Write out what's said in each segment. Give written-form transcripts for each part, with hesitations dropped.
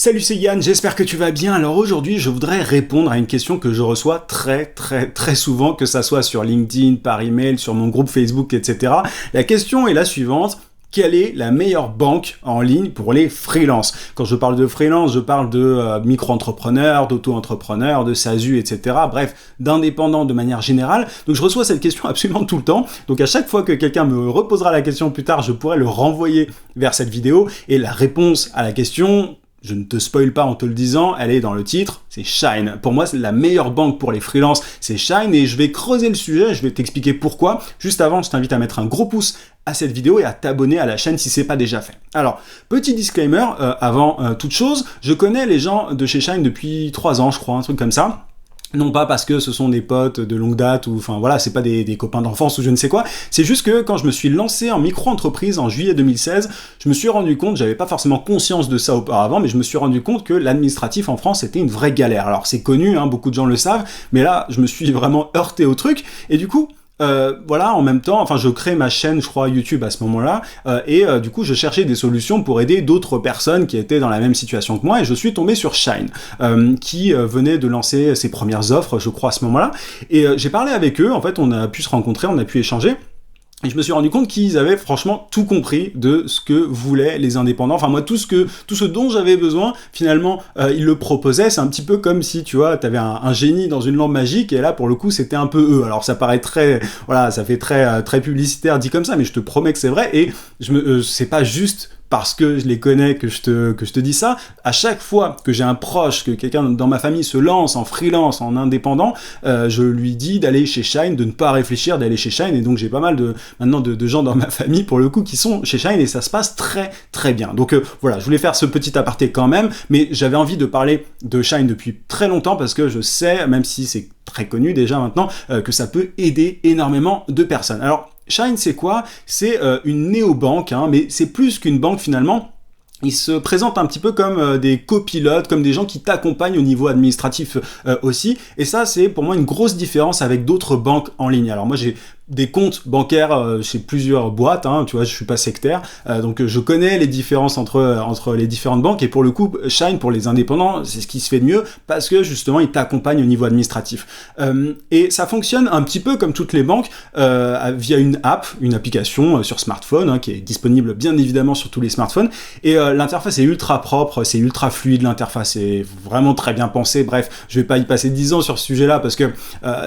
Salut, c'est Yann, j'espère que tu vas bien. Alors aujourd'hui, je voudrais répondre à une question que je reçois très souvent, que ça soit sur LinkedIn, par email, sur mon groupe Facebook, etc. La question est la suivante. Quelle est la meilleure banque en ligne pour les freelances? Quand je parle de freelance, je parle de micro-entrepreneurs, d'auto-entrepreneurs, de SASU, etc. Bref, d'indépendants de manière générale. Donc je reçois cette question absolument tout le temps. Donc à chaque fois que quelqu'un me reposera la question plus tard, je pourrai le renvoyer vers cette vidéo. Et la réponse à la question, je ne te spoil pas en te le disant, elle est dans le titre, c'est Shine. Pour moi, c'est la meilleure banque pour les freelances, c'est Shine, et je vais creuser le sujet, je vais t'expliquer pourquoi. Juste avant, je t'invite à mettre un gros pouce à cette vidéo et à t'abonner à la chaîne si c'est pas déjà fait. Alors, petit disclaimer, avant toute chose, je connais les gens de chez Shine depuis 3 ans, je crois, un truc comme ça. Non pas parce que ce sont des potes de longue date ou enfin voilà, c'est pas des copains d'enfance ou je ne sais quoi, c'est juste que quand je me suis lancé en micro-entreprise en juillet 2016, je me suis rendu compte, j'avais pas forcément conscience de ça auparavant, mais je me suis rendu compte que l'administratif en France était une vraie galère. Alors c'est connu, hein, beaucoup de gens le savent, mais là je me suis vraiment heurté au truc et du coup voilà, en même temps, enfin je crée ma chaîne, je crois, YouTube à ce moment-là, et du coup je cherchais des solutions pour aider d'autres personnes qui étaient dans la même situation que moi, et je suis tombé sur Shine, qui venait de lancer ses premières offres, je crois, à ce moment-là, et j'ai parlé avec eux, en fait on a pu se rencontrer, on a pu échanger, et je me suis rendu compte qu'ils avaient franchement tout compris de ce que voulaient les indépendants. Enfin moi, tout ce dont j'avais besoin, finalement, ils le proposaient. C'est un petit peu comme si, tu vois, t'avais un génie dans une lampe magique, et là, pour le coup, c'était un peu eux. Alors ça paraît très, voilà, ça fait très publicitaire dit comme ça, mais je te promets que c'est vrai. Et c'est pas juste parce que je les connais que je te dis ça. À chaque fois que j'ai un proche, que quelqu'un dans ma famille se lance en freelance, en indépendant, je lui dis d'aller chez Shine, de ne pas réfléchir, d'aller chez Shine. Et donc j'ai pas mal maintenant de gens dans ma famille pour le coup qui sont chez Shine et ça se passe très bien. Donc voilà, je voulais faire ce petit aparté quand même, mais j'avais envie de parler de Shine depuis très longtemps parce que je sais, même si c'est très connu déjà maintenant, que ça peut aider énormément de personnes. Alors Shine, c'est quoi? C'est une néobanque, hein, mais c'est plus qu'une banque finalement. Ils se présentent un petit peu comme des copilotes, comme des gens qui t'accompagnent au niveau administratif aussi. Et ça, c'est pour moi une grosse différence avec d'autres banques en ligne. Alors moi, j'ai des comptes bancaires chez plusieurs boîtes, hein, tu vois, je suis pas sectaire, donc je connais les différences entre les différentes banques, et pour le coup, Shine, pour les indépendants, c'est ce qui se fait de mieux, parce que justement, ils t'accompagnent au niveau administratif. Et ça fonctionne un petit peu comme toutes les banques, via une application sur smartphone, hein, qui est disponible bien évidemment sur tous les smartphones, et l'interface est ultra propre, c'est ultra fluide, l'interface est vraiment très bien pensée. Bref, je vais pas y passer 10 ans sur ce sujet-là, parce que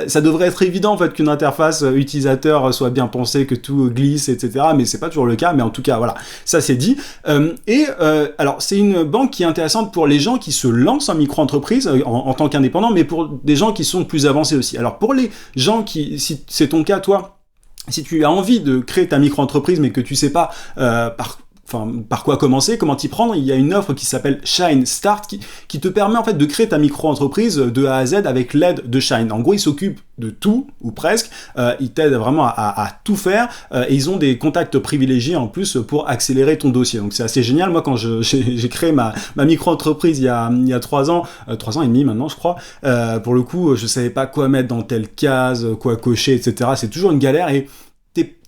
ça devrait être évident en fait qu'une interface utilisateur soit bien pensé, que tout glisse, etc. Mais c'est pas toujours le cas, mais en tout cas, voilà, ça c'est dit. Alors, c'est une banque qui est intéressante pour les gens qui se lancent en micro-entreprise en tant qu'indépendant, mais pour des gens qui sont plus avancés aussi. Alors, pour les gens qui, si c'est ton cas, toi, si tu as envie de créer ta micro-entreprise, mais que tu sais pas par quoi commencer, comment t'y prendre, il y a une offre qui s'appelle Shine Start qui te permet en fait de créer ta micro-entreprise de A à Z avec l'aide de Shine. En gros, ils s'occupent de tout, ou presque, ils t'aident vraiment à tout faire, et ils ont des contacts privilégiés en plus pour accélérer ton dossier. Donc c'est assez génial. Moi, quand j'ai créé ma micro-entreprise il y a 3 ans, 3 ans et demi maintenant, je crois, pour le coup, je savais pas quoi mettre dans telle case, quoi cocher, etc. C'est toujours une galère, et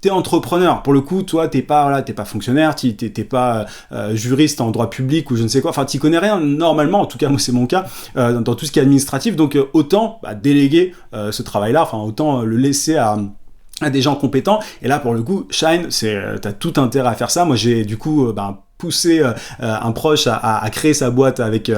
t'es entrepreneur, pour le coup, toi, t'es pas fonctionnaire, t'es pas juriste en droit public ou je ne sais quoi, enfin, t'y connais rien, normalement, en tout cas, moi, c'est mon cas, dans tout ce qui est administratif, donc autant déléguer ce travail-là, enfin, autant le laisser à des gens compétents, et là, pour le coup, Shine, t'as tout intérêt à faire ça. Moi, j'ai, du coup, pousser un proche à créer sa boîte avec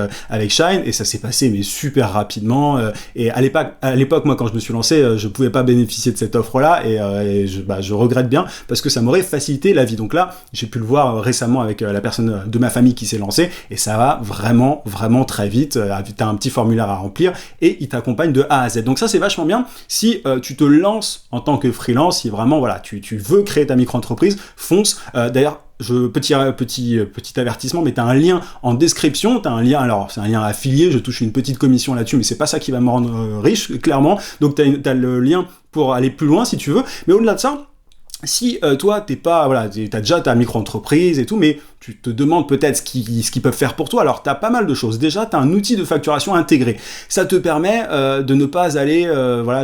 Shine, et ça s'est passé mais super rapidement, et à l'époque moi quand je me suis lancé, je pouvais pas bénéficier de cette offre là, et je regrette bien parce que ça m'aurait facilité la vie. Donc là j'ai pu le voir récemment avec la personne de ma famille qui s'est lancée, et ça va vraiment très vite. T'as un petit formulaire à remplir et il t'accompagne de A à Z, donc ça c'est vachement bien. Si tu te lances en tant que freelance, si vraiment voilà tu veux créer ta micro-entreprise, fonce. D'ailleurs, petit avertissement, mais t'as un lien en description, t'as un lien, alors c'est un lien affilié, je touche une petite commission là-dessus, mais c'est pas ça qui va me rendre riche, clairement. Donc t'as le lien pour aller plus loin si tu veux, mais au-delà de ça, si toi t'as déjà ta micro-entreprise et tout, mais tu te demandes peut-être ce qu'ils peuvent faire pour toi, alors t'as pas mal de choses. Déjà, t'as un outil de facturation intégré. Ça te permet de ne pas aller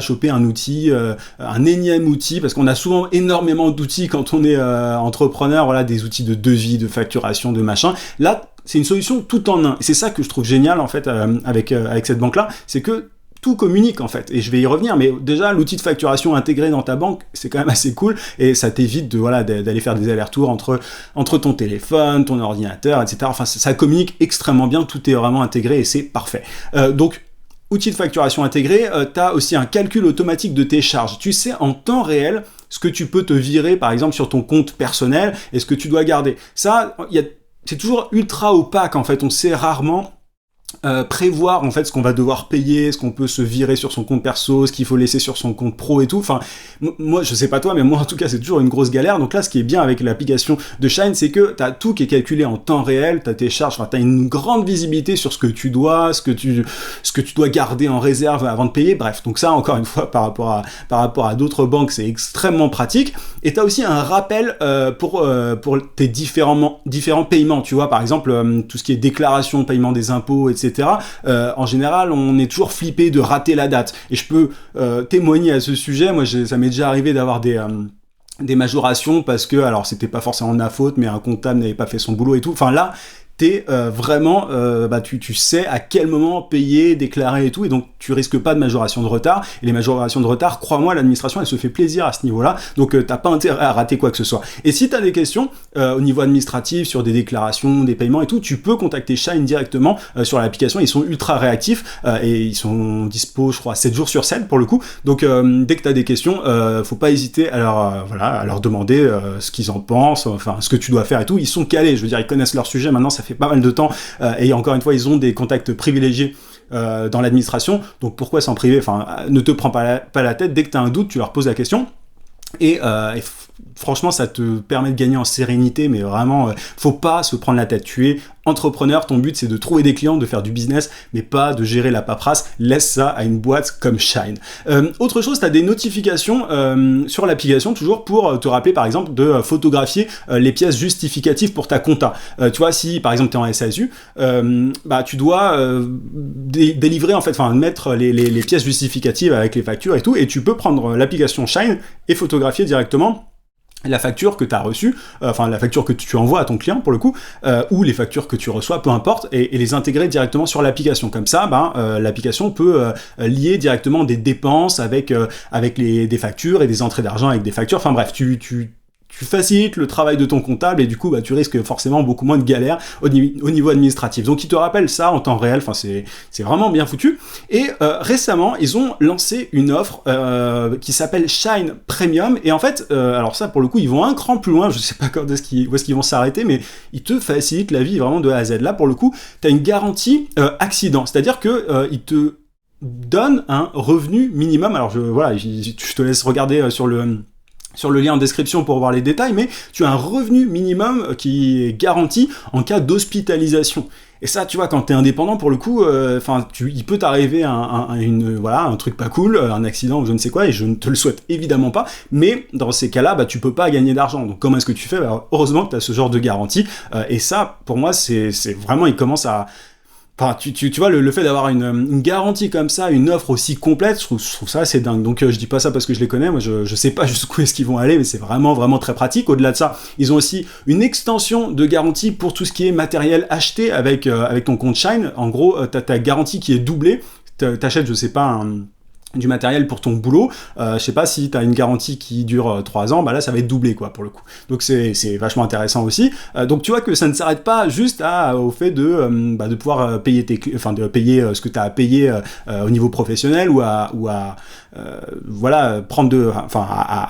choper un outil, un énième outil, parce qu'on a souvent énormément d'outils quand on est entrepreneur, des outils de devis, de facturation, de machin. Là, c'est une solution tout en un. Et c'est ça que je trouve génial en fait avec cette banque-là, c'est que tout communique en fait, et je vais y revenir, mais déjà l'outil de facturation intégré dans ta banque, c'est quand même assez cool, et ça t'évite d'aller faire des allers-retours entre ton téléphone, ton ordinateur, etc. Enfin, ça communique extrêmement bien, tout est vraiment intégré et c'est parfait. Donc, outil de facturation intégré, tu as aussi un calcul automatique de tes charges. Tu sais en temps réel ce que tu peux te virer, par exemple, sur ton compte personnel et ce que tu dois garder. Ça, c'est toujours ultra opaque, en fait. On sait rarement prévoir en fait ce qu'on va devoir payer, ce qu'on peut se virer sur son compte perso, ce qu'il faut laisser sur son compte pro et tout. Enfin, moi je sais pas toi, mais moi en tout cas c'est toujours une grosse galère. Donc là, ce qui est bien avec l'application de Shine, c'est que t'as tout qui est calculé en temps réel, t'as tes charges, enfin t'as une grande visibilité sur ce que tu dois, ce que tu dois garder en réserve avant de payer. Bref, donc ça encore une fois par rapport à d'autres banques, c'est extrêmement pratique. Et t'as aussi un rappel pour tes différents paiements. Tu vois, par exemple tout ce qui est déclaration, paiement des impôts, etc. En général, on est toujours flippé de rater la date. Et je peux témoigner à ce sujet. Moi, ça m'est déjà arrivé d'avoir des majorations parce que, alors, c'était pas forcément de ma faute, mais un comptable n'avait pas fait son boulot et tout. Enfin, là, t'es vraiment, tu sais à quel moment payer, déclarer et tout, et donc tu risques pas de majoration de retard. Et les majorations de retard, crois-moi, l'administration, elle se fait plaisir à ce niveau-là, donc t'as pas intérêt à rater quoi que ce soit. Et si t'as des questions au niveau administratif, sur des déclarations, des paiements et tout, tu peux contacter Shine directement sur l'application. Ils sont ultra réactifs et ils sont dispo, je crois, 7 jours sur 7 pour le coup. Donc dès que t'as des questions, faut pas hésiter à leur demander ce qu'ils en pensent, enfin ce que tu dois faire et tout. Ils sont calés, je veux dire, ils connaissent leur sujet. Maintenant, ça fait pas mal de temps et encore une fois, ils ont des contacts privilégiés dans l'administration. Donc pourquoi s'en priver? Enfin, ne te prends pas la tête. Dès que tu as un doute, tu leur poses la question. Et franchement, ça te permet de gagner en sérénité, mais vraiment, faut pas se prendre la tête. Tu es entrepreneur, ton but c'est de trouver des clients, de faire du business, mais pas de gérer la paperasse. Laisse ça à une boîte comme Shine. Autre chose, tu as des notifications sur l'application, toujours pour te rappeler par exemple de photographier les pièces justificatives pour ta compta. Tu vois, si par exemple tu es en SASU, tu dois délivrer en fait, enfin mettre les pièces justificatives avec les factures et tout, et tu peux prendre l'application Shine et photographier directement la facture que tu as reçue, enfin la facture que tu envoies à ton client pour le coup, ou les factures que tu reçois, peu importe, et les intégrer directement sur l'application. Comme ça, l'application peut lier directement des dépenses avec des factures et des entrées d'argent avec des factures. Enfin bref, tu facilites le travail de ton comptable et du coup tu risques forcément beaucoup moins de galères au niveau administratif. Donc il te rappelle ça en temps réel, enfin c'est vraiment bien foutu. Et récemment ils ont lancé une offre qui s'appelle Shine Premium, et en fait alors ça pour le coup ils vont un cran plus loin, je sais pas où est-ce qu'ils vont s'arrêter, mais ils te facilitent la vie vraiment de A à Z. Là pour le coup tu as une garantie accident, c'est-à-dire que ils te donnent un revenu minimum. Alors je te laisse regarder sur le lien en description pour voir les détails, mais tu as un revenu minimum qui est garanti en cas d'hospitalisation. Et ça, tu vois, quand t'es indépendant, pour le coup, il peut t'arriver un truc pas cool, un accident ou je ne sais quoi, et je ne te le souhaite évidemment pas, mais dans ces cas-là, tu peux pas gagner d'argent. Donc comment est-ce que tu fais? Heureusement que tu as ce genre de garantie, et ça, pour moi, c'est vraiment, il commence à... Enfin, tu vois, le fait d'avoir une garantie comme ça, une offre aussi complète, je trouve ça assez dingue. Donc je dis pas ça parce que je les connais, moi je sais pas jusqu'où est-ce qu'ils vont aller, mais c'est vraiment vraiment très pratique. Au-delà de ça, ils ont aussi une extension de garantie pour tout ce qui est matériel acheté avec ton compte Shine. En gros, t'as ta garantie qui est doublée. T'achètes, je sais pas, du matériel pour ton boulot, je sais pas si t'as une garantie qui dure 3 ans, là ça va être doublé quoi pour le coup. Donc c'est vachement intéressant aussi. Donc tu vois que ça ne s'arrête pas juste au fait de pouvoir payer de payer ce que t'as à payer au niveau professionnel ou à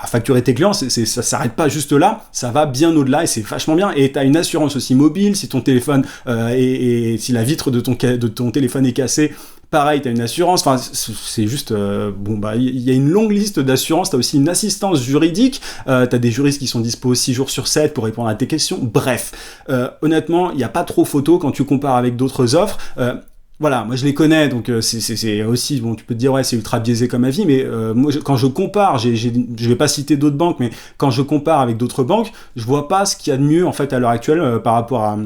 facturer tes clients. Ça s'arrête pas juste là, ça va bien au-delà et c'est vachement bien. Et t'as une assurance aussi mobile si ton téléphone et si la vitre de ton téléphone est cassée. Pareil, tu as une assurance, enfin c'est juste, il y a une longue liste d'assurances, tu as aussi une assistance juridique, tu as des juristes qui sont dispo 6 jours sur 7 pour répondre à tes questions, bref, honnêtement, il n'y a pas trop photo quand tu compares avec d'autres offres. Voilà, moi je les connais, donc c'est aussi, tu peux te dire, ouais, c'est ultra biaisé comme avis, mais moi, quand je compare, je vais pas citer d'autres banques, mais quand je compare avec d'autres banques, je vois pas ce qu'il y a de mieux, en fait, à l'heure actuelle, par rapport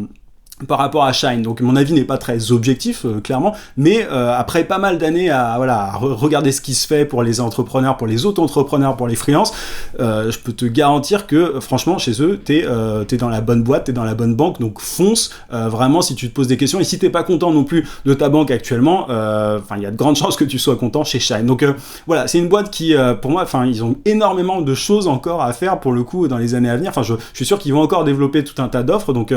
par rapport à Shine. Donc mon avis n'est pas très objectif, clairement, mais après pas mal d'années à regarder ce qui se fait pour les entrepreneurs, pour les auto-entrepreneurs, pour les freelances, je peux te garantir que franchement chez eux, t'es dans la bonne boîte, t'es dans la bonne banque, donc fonce vraiment si tu te poses des questions. Et si t'es pas content non plus de ta banque actuellement, il y a de grandes chances que tu sois content chez Shine. Donc voilà, c'est une boîte qui, pour moi, ils ont énormément de choses encore à faire pour le coup dans les années à venir. Je suis sûr qu'ils vont encore développer tout un tas d'offres. Donc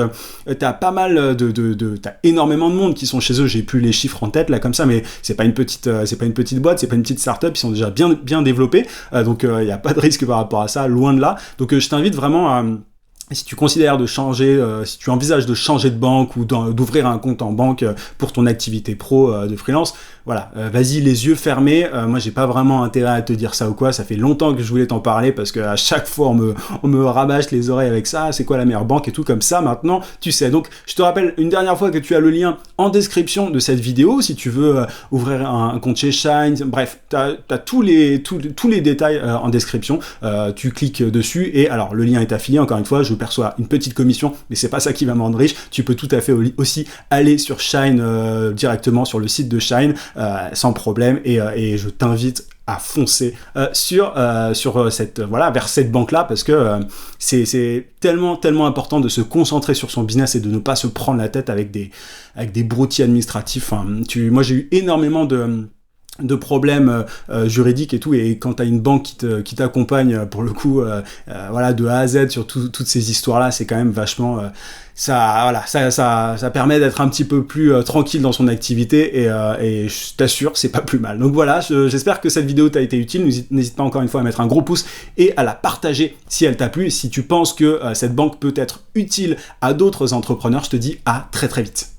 t'as pas mal t'as énormément de monde qui sont chez eux. J'ai plus les chiffres en tête là comme ça, mais c'est pas une petite boîte, c'est pas une petite startup. Ils sont déjà bien développés, donc il y a pas de risque par rapport à ça, loin de là. Donc je t'invite vraiment à, si tu considères de changer, si tu envisages de changer de banque ou d'ouvrir un compte en banque pour ton activité pro de freelance, voilà, vas-y les yeux fermés. Moi, j'ai pas vraiment intérêt à te dire ça ou quoi. Ça fait longtemps que je voulais t'en parler parce que à chaque fois on me rabâche les oreilles avec ça. C'est quoi la meilleure banque et tout comme ça. Maintenant, tu sais. Donc, je te rappelle une dernière fois que tu as le lien en description de cette vidéo si tu veux ouvrir un compte chez Shine. Bref, t'as tous les détails en description. Tu cliques dessus et alors le lien est affilié. Encore une fois, je perçois une petite commission, mais c'est pas ça qui va me rendre riche. Tu peux tout à fait aussi aller sur Shine directement sur le site de Shine sans problème et je t'invite à foncer sur cette vers cette banque là parce que c'est tellement important de se concentrer sur son business et de ne pas se prendre la tête avec des broutilles administratifs. Moi j'ai eu énormément de problèmes juridiques et tout, et quand tu as une banque qui t'accompagne pour le coup de A à Z sur toutes ces histoires là, c'est quand même vachement ça permet d'être un petit peu plus tranquille dans son activité et je t'assure c'est pas plus mal. Donc voilà, j'espère que cette vidéo t'a été utile. N'hésite pas encore une fois à mettre un gros pouce et à la partager si elle t'a plu. Et si tu penses que cette banque peut être utile à d'autres entrepreneurs, je te dis à très vite.